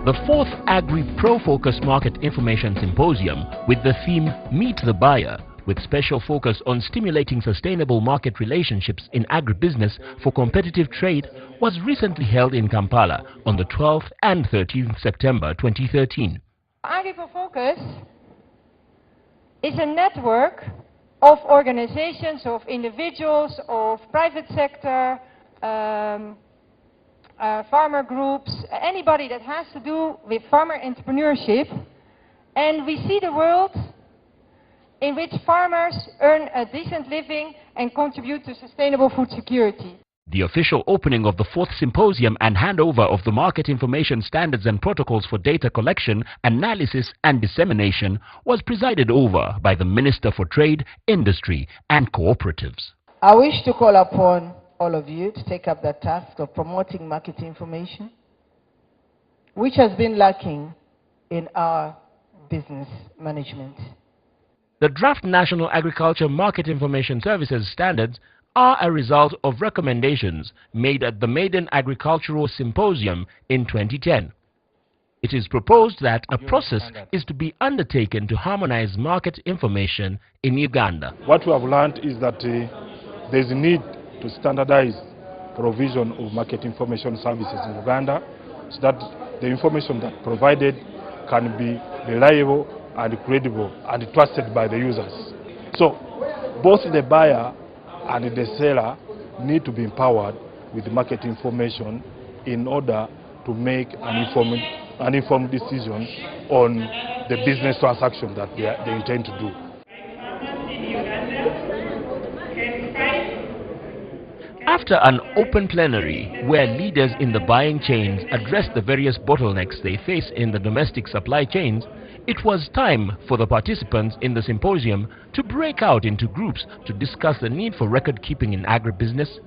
The fourth Agri-profocus Market Information Symposium with the theme Meet the Buyer, with special focus on stimulating sustainable market relationships in agribusiness for competitive trade, was recently held in Kampala on the 12th and 13th September 2013. Agri-profocus is a network of organizations, of individuals, of private sector, farmer groups, anybody that has to do with farmer entrepreneurship. And we see the world in which farmers earn a decent living and contribute to sustainable food security. The official opening of the fourth symposium and handover of the market information standards and protocols for data collection, analysis and dissemination was presided over by the Minister for Trade, Industry and Cooperatives. I wish to call upon all of you to take up the task of promoting market information, which has been lacking in our business management. The draft National Agriculture Market Information Services Standards are a result of recommendations made at the Maiden Agricultural Symposium in 2010. It is proposed that a process is to be undertaken to harmonize market information in Uganda. What we have learned is that there is a need to standardize provision of market information services in Uganda so that the information that provided can be reliable and credible and trusted by the users. So both the buyer and the seller need to be empowered with market information in order to make an informed decision on the business transaction that they intend to do. After an open plenary where leaders in the buying chains addressed the various bottlenecks they face in the domestic supply chains, it was time for the participants in the symposium to break out into groups to discuss the need for record keeping in agribusiness,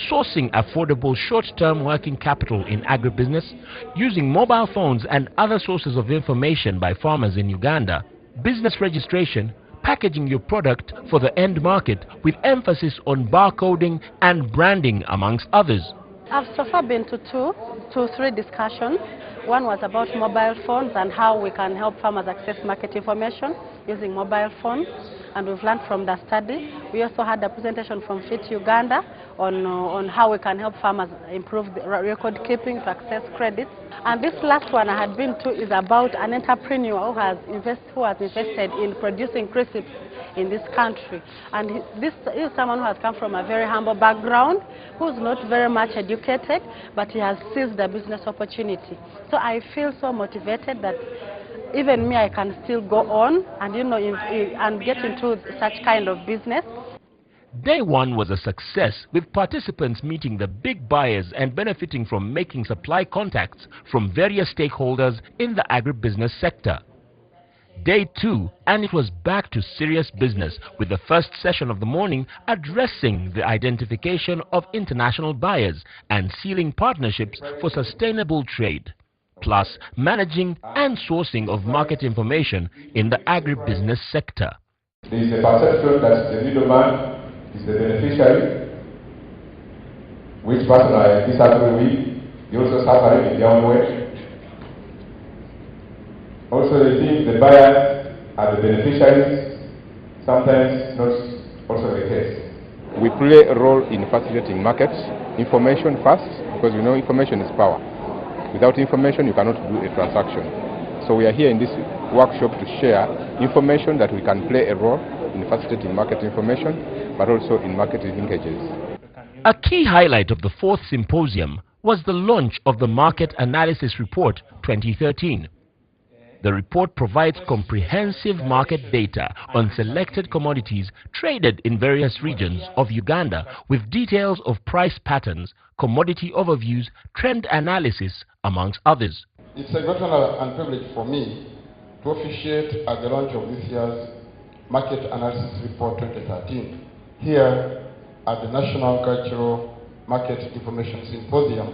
sourcing affordable short-term working capital in agribusiness, using mobile phones and other sources of information by farmers in Uganda, business registration, packaging your product for the end market with emphasis on barcoding and branding, amongst others. I've so far been to three discussions. One was about mobile phones and how we can help farmers access market information using mobile phones, and we've learned from the study. We also had a presentation from Fit Uganda on how we can help farmers improve the record keeping to access credits. And this last one I had been to is about an entrepreneur who has invested in producing crisps in this country. And this is someone who has come from a very humble background, who's not very much educated, but he has seized the business opportunity. So I feel so motivated that even me, I can still go on and, and get into such kind of business. Day one was a success, with participants meeting the big buyers and benefiting from making supply contacts from various stakeholders in the agribusiness sector. Day two, and it was back to serious business, with the first session of the morning addressing the identification of international buyers and sealing partnerships for sustainable trade, plus managing and sourcing of market information in the agribusiness sector. There is a perception that the middleman is the beneficiary, which person I disagree with. They also suffer in their own way. Also, they think the buyers are the beneficiaries. Sometimes not also the case. We play a role in facilitating markets, information first, because we know information is power. Without information, you cannot do a transaction. So we are here in this workshop to share information that we can play a role in facilitating market information, but also in market linkages. A key highlight of the fourth symposium was the launch of the Market Analysis Report 2013. The report provides comprehensive market data on selected commodities traded in various regions of Uganda, with details of price patterns, commodity overviews, trend analysis, amongst others. It's a great honor and privilege for me to officiate at the launch of this year's Market Analysis Report 2013 here at the National Cultural Market Information Symposium,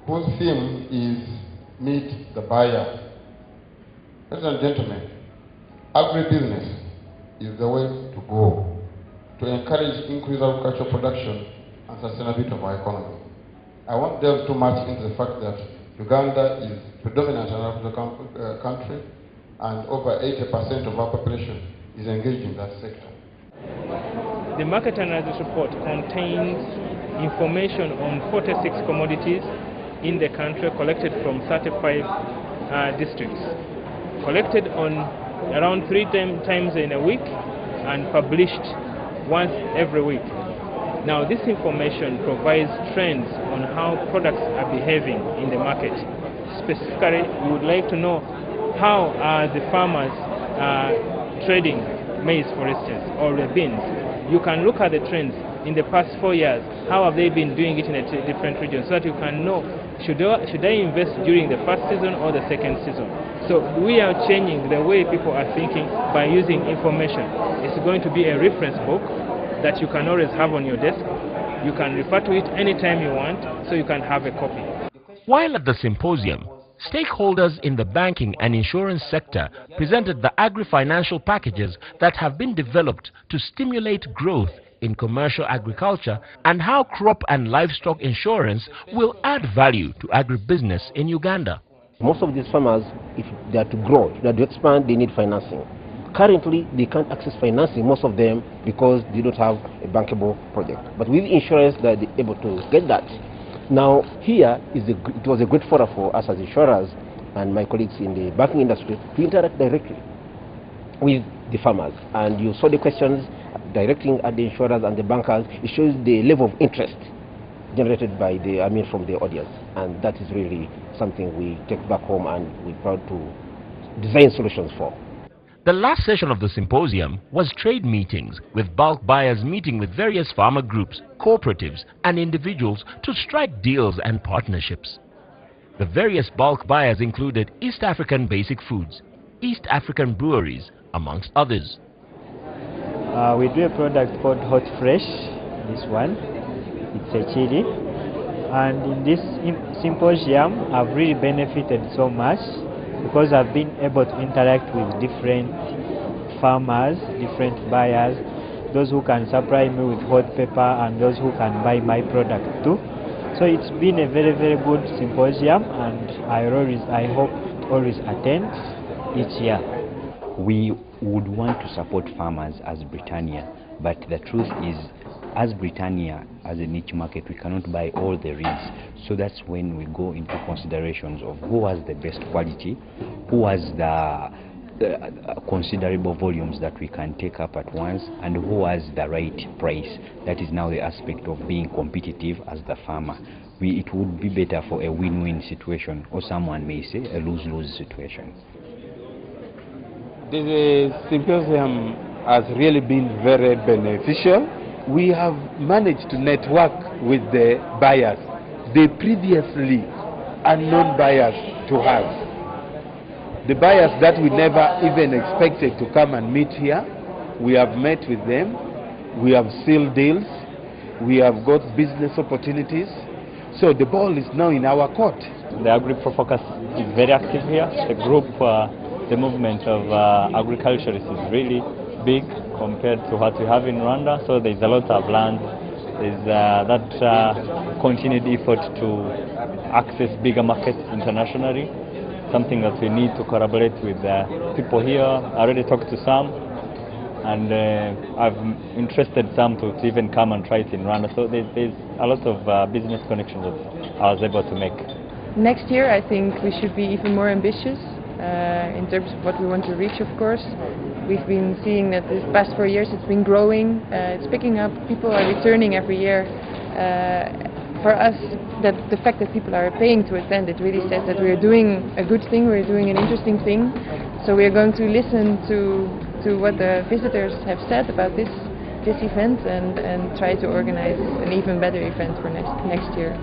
whose theme is Meet the Buyer. Ladies and gentlemen, agribusiness is the way to go to encourage increased agricultural production and sustainability of our economy. I won't delve too much into the fact that Uganda is predominant an African country, and over 80% of our population is engaged in that sector. The market analysis report contains information on 46 commodities in the country collected from 35 districts, collected on around 3 times in a week and published once every week. Now, this information provides trends on how products are behaving in the market. Specifically, we would like to know how are the farmers trading maize, for instance, or the beans. You can look at the trends in the past 4 years. How have they been doing it in a different region, so that you can know should I invest during the first season or the second season. So we are changing the way people are thinking by using information. It's going to be a reference book that you can always have on your desk. You can refer to it anytime you want, so you can have a copy. While at the symposium, stakeholders in the banking and insurance sector presented the agri-financial packages that have been developed to stimulate growth in commercial agriculture and how crop and livestock insurance will add value to agribusiness in Uganda. Most of these farmers, if they are to grow, if they are to expand, they need financing. Currently, they can't access financing, most of them, because they don't have a bankable project. But with insurance, they're able to get that. Now, here, it was a great forum for us as insurers and my colleagues in the banking industry to interact directly with the farmers. And you saw the questions directing at the insurers and the bankers. It shows the level of interest generated by from the audience. And that is really something we take back home and we're proud to design solutions for. The last session of the symposium was trade meetings, with bulk buyers meeting with various farmer groups, cooperatives and individuals to strike deals and partnerships. The various bulk buyers included East African Basic Foods, East African Breweries, amongst others. We do a product called Hot Fresh, this one. It's a chili. And in this symposium, I've really benefited so much, because I've been able to interact with different farmers, different buyers, those who can supply me with hot pepper and those who can buy my product too. So it's been a very, very good symposium, and I hope to always attend each year. We would want to support farmers as Britannia, but the truth is, as Britannia, as a niche market, we cannot buy all the reeds. So that's when we go into considerations of who has the best quality, who has the considerable volumes that we can take up at once, and who has the right price. That is now the aspect of being competitive as the farmer. It would be better for a win-win situation, or someone may say a lose-lose situation. The symposium has really been very beneficial. We have managed to network with the buyers, the previously unknown buyers to us. The buyers that we never even expected to come and meet here, we have met with them, we have sealed deals, we have got business opportunities. So the ball is now in our court. The Agri-profocus is very active here. The group, the movement of agriculturists is really big compared to what we have in Rwanda, so there's a lot of land. There's that continued effort to access bigger markets internationally, something that we need to collaborate with people here. I already talked to some, and I've interested some to even come and try it in Rwanda, so there's a lot of business connections that I was able to make. Next year I think we should be even more ambitious in terms of what we want to reach, of course. We've been seeing that these past 4 years it's been growing, it's picking up, people are returning every year. For us, the fact that people are paying to attend, it really says that we're doing a good thing, we're doing an interesting thing. So we're going to listen to what the visitors have said about this event and try to organize an even better event for next year.